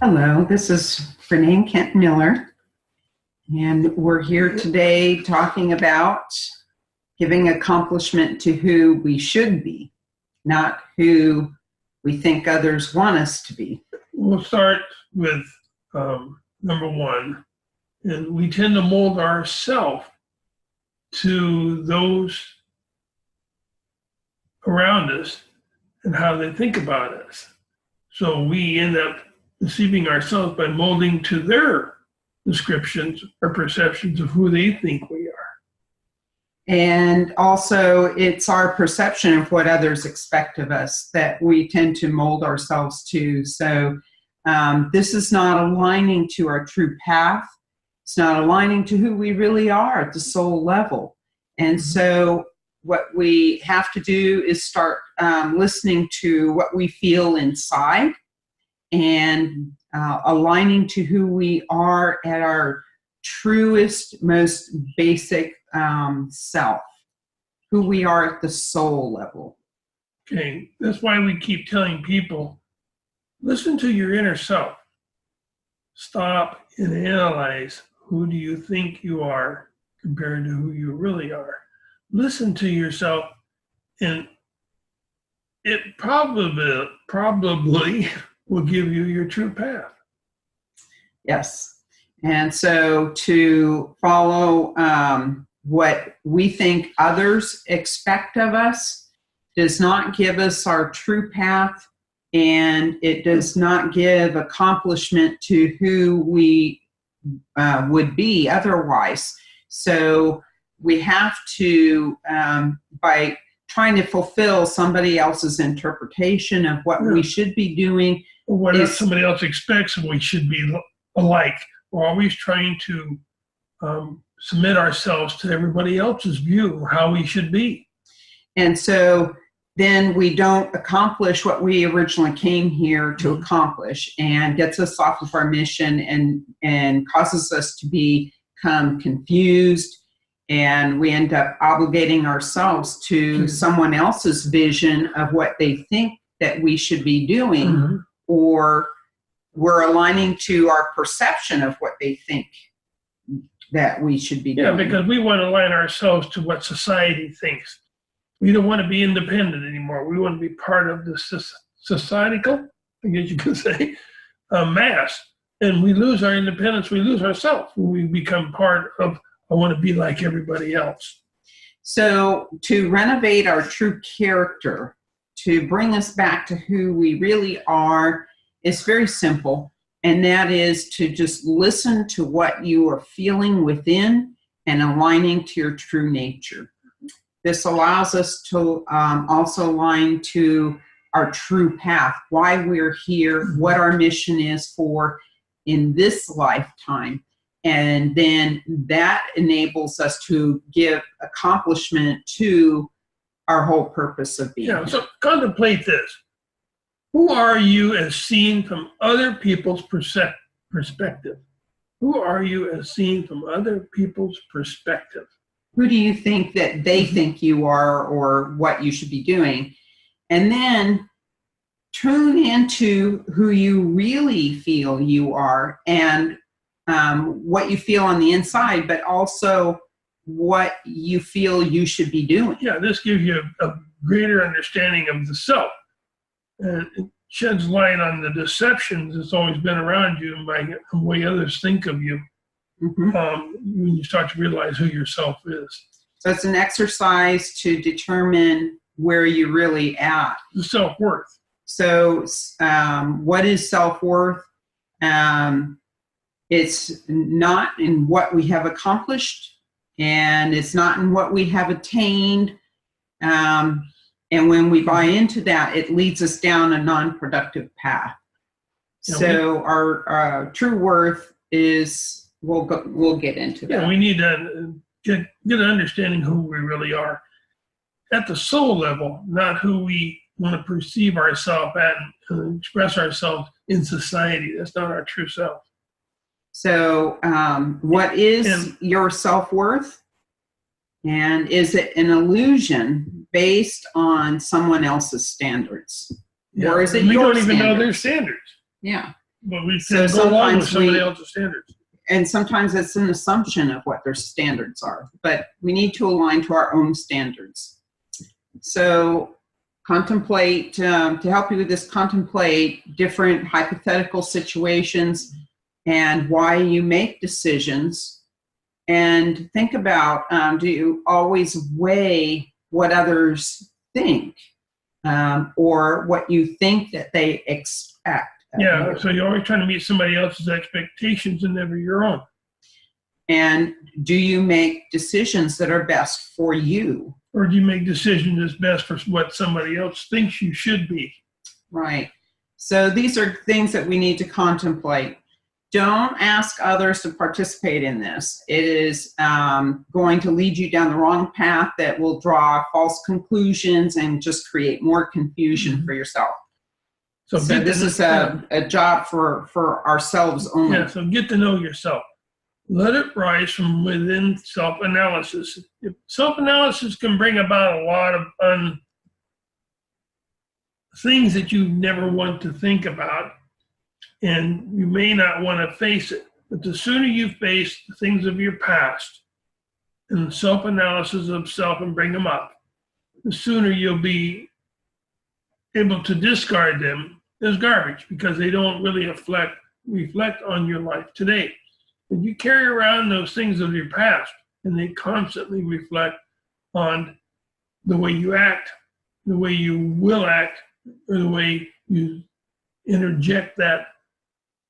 Hello, this is Renee Kent Miller, and we're here today talking about giving accomplishment to who we should be, not who we think others want us to be. We'll start with number one, and we tend to mold ourselves to those around us and how they think about us. So we end up deceiving ourselves by molding to their descriptions or perceptions of who they think we are. And also, it's our perception of what others expect of us that we tend to mold ourselves to. So this is not aligning to our true path. It's not aligning to who we really are at the soul level. And so what we have to do is start listening to what we feel inside and aligning to who we are at our truest, most basic self, who we are at the soul level. Okay, that's why we keep telling people, listen to your inner self. Stop and analyze, who do you think you are compared to who you really are. Listen to yourself, and it probably will give you your true path. Yes. And so to follow what we think others expect of us does not give us our true path, and it does not give accomplishment to who we would be otherwise. So we have to, by trying to fulfill somebody else's interpretation of what we should be doing. Or what somebody else expects we should be alike. We're always trying to submit ourselves to everybody else's view of how we should be. And so then we don't accomplish what we originally came here to accomplish, and gets us off of our mission and causes us to become confused. And we end up obligating ourselves to someone else's vision of what they think that we should be doing, or we're aligning to our perception of what they think that we should be doing. Yeah, because we want to align ourselves to what society thinks. We don't want to be independent anymore. We want to be part of the societal, I guess you could say, mass. And we lose our independence, we lose ourselves. We become part of, I want to be like everybody else. So to renovate our true character, to bring us back to who we really are, is very simple. And that is to just listen to what you are feeling within and aligning to your true nature. This allows us to also align to our true path, why we're here, what our mission is for in this lifetime. And then that enables us to give accomplishment to our whole purpose of being. Yeah, so contemplate this. Who are you as seen from other people's perspective? Who are you as seen from other people's perspective? Who do you think that they think you are, or what you should be doing? And then tune into who you really feel you are, and what you feel on the inside, but also what you feel you should be doing. Yeah, this gives you a greater understanding of the self. And it sheds light on the deceptions that's always been around you and by the way others think of you. When you start to realize who yourself is. So it's an exercise to determine where you're really at. The self-worth. So what is self-worth? It's not in what we have accomplished, and it's not in what we have attained. And when we buy into that, it leads us down a non-productive path. So our true worth is, we'll get into that. Yeah, we need to get an understanding who we really are at the soul level, not who we want to perceive ourselves at and express ourselves in society. That's not our true self. So what is your self-worth? And is it an illusion based on someone else's standards? Yeah, or is it we your don't even standards? know their standards. Yeah. but we So can go along with sometimes somebody we- else's standards. And sometimes it's an assumption of what their standards are, but we need to align to our own standards. So contemplate, to help you with this, contemplate different hypothetical situations and why you make decisions. And think about, do you always weigh what others think or what you think that they expect? Yeah, so you're always trying to meet somebody else's expectations and never your own. And do you make decisions that are best for you? Or do you make decisions that's best for what somebody else thinks you should be? Right. So these are things that we need to contemplate. Don't ask others to participate in this. It is going to lead you down the wrong path that will draw false conclusions and just create more confusion for yourself. So this is a job for ourselves only. Yeah, so get to know yourself. Let it rise from within self-analysis. Self-analysis can bring about a lot of things that you never want to think about, and you may not want to face it. But the sooner you face the things of your past and self-analysis of self and bring them up, the sooner you'll be able to discard them as garbage, because they don't really reflect on your life today. But you carry around those things of your past, and they constantly reflect on the way you act, the way you will act, or the way you interject that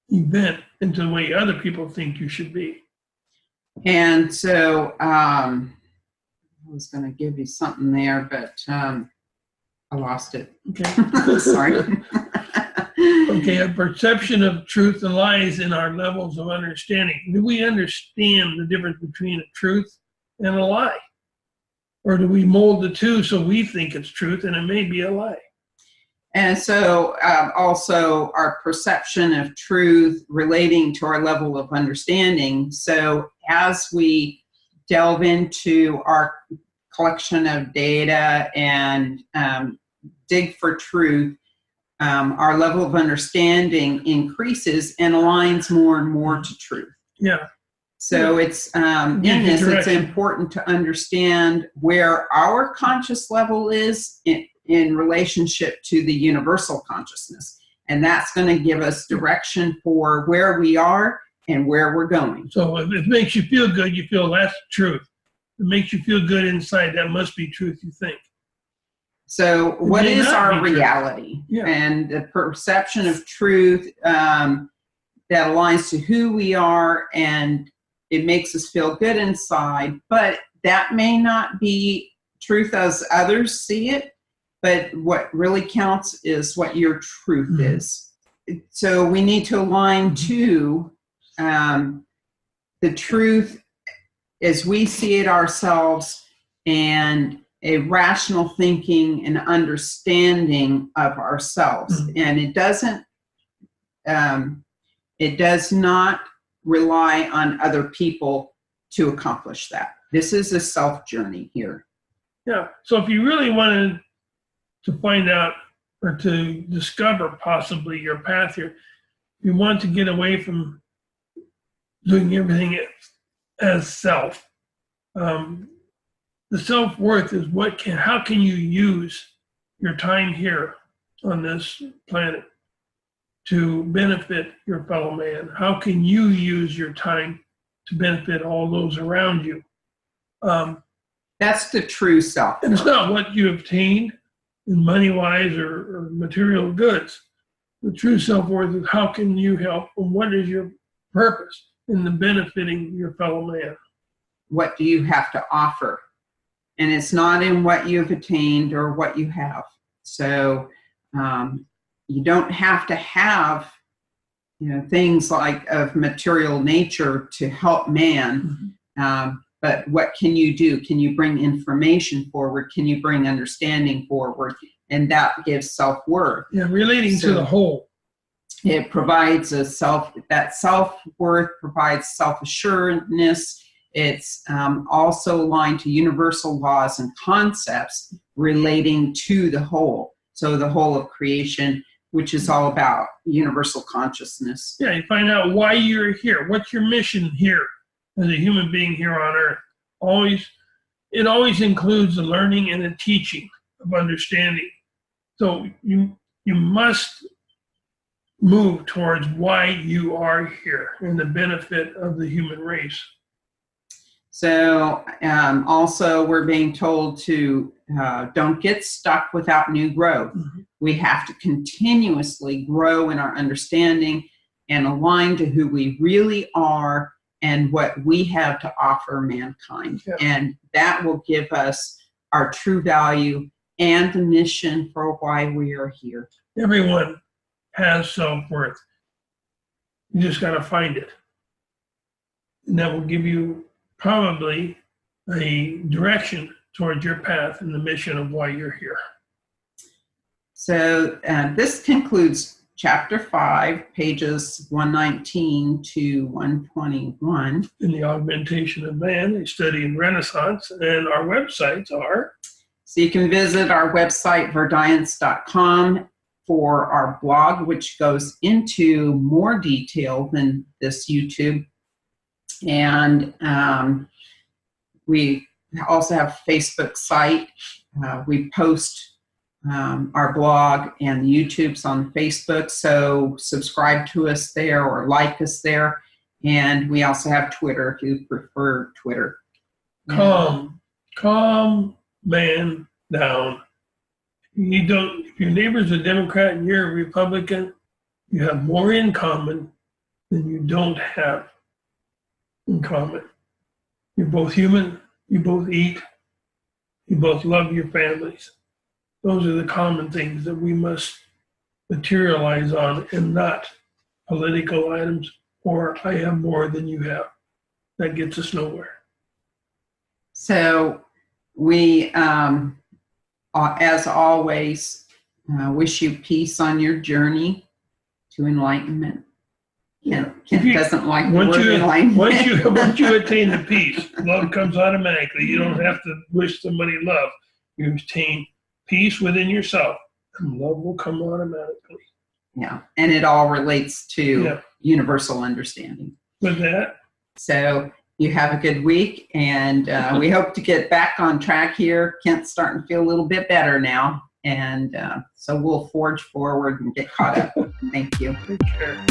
event into the way other people think you should be. And so I was going to give you something there, but I lost it. Okay. Sorry. Okay, a perception of truth and lies in our levels of understanding. Do we understand the difference between a truth and a lie? Or do we mold the two so we think it's truth and it may be a lie? And so also our perception of truth relating to our level of understanding. So as we delve into our collection of data and dig for truth, our level of understanding increases and aligns more and more to truth. Yeah. So it's in this, it's important to understand where our conscious level is in relationship to the universal consciousness. And that's going to give us direction for where we are and where we're going. So if it makes you feel good, you feel that's truth. If it makes you feel good inside, that must be truth, you think. So what is our reality? Yeah. And the perception of truth that aligns to who we are, and it makes us feel good inside, but that may not be truth as others see it, but what really counts is what your truth is. So we need to align to the truth as we see it ourselves, and a rational thinking and understanding of ourselves. And it does not rely on other people to accomplish that. This is a self journey here. Yeah. So if you really wanted to find out or to discover possibly your path here, you want to get away from doing everything as self. The self-worth is how can you use your time here on this planet to benefit your fellow man? How can you use your time to benefit all those around you? That's the true self. And it's not what you obtained in money-wise or material goods. The true self-worth is how can you help, and what is your purpose in the benefiting your fellow man? What do you have to offer? And it's not in what you've attained or what you have. So you don't have to have, things like of material nature to help man. But what can you do? Can you bring information forward? Can you bring understanding forward? And that gives self-worth. Yeah, relating to the whole. It provides that self-worth provides self-assuredness. It's also aligned to universal laws and concepts relating to the whole. So the whole of creation, which is all about universal consciousness. Yeah, you find out why you're here. What's your mission here as a human being here on Earth? It always includes the learning and the teaching of understanding. So you must move towards why you are here and the benefit of the human race. So also we're being told to don't get stuck without new growth. Mm-hmm. We have to continuously grow in our understanding and align to who we really are and what we have to offer mankind. Yeah. And that will give us our true value and the mission for why we are here. Everyone has self-worth. You just got to find it. And that will give you probably a direction towards your path and the mission of why you're here. So this concludes Chapter 5, pages 119 to 121. In the Augmentation of Man, a study in Renaissance, and our websites are? So you can visit our website, verdiance.com, for our blog, which goes into more detail than this YouTube. And we also have a Facebook site. We post our blog and the YouTube's on Facebook, so subscribe to us there or like us there. And we also have Twitter if you prefer Twitter. Calm man down. If your neighbor's a Democrat and you're a Republican, you have more in common than you don't have in common. You're both human, you both eat, you both love your families. Those are the common things that we must materialize on, and not political items or I have more than you have. That gets us nowhere. So we, as always, wish you peace on your journey to enlightenment. Kent doesn't like the word enlightenment. Once you attain the peace, love comes automatically. You don't have to wish somebody love. You attain peace within yourself, and love will come automatically. Yeah, and it all relates to universal understanding. With that. So you have a good week, and we hope to get back on track here. Kent's starting to feel a little bit better now, and so we'll forge forward and get caught up. Thank you. Take care.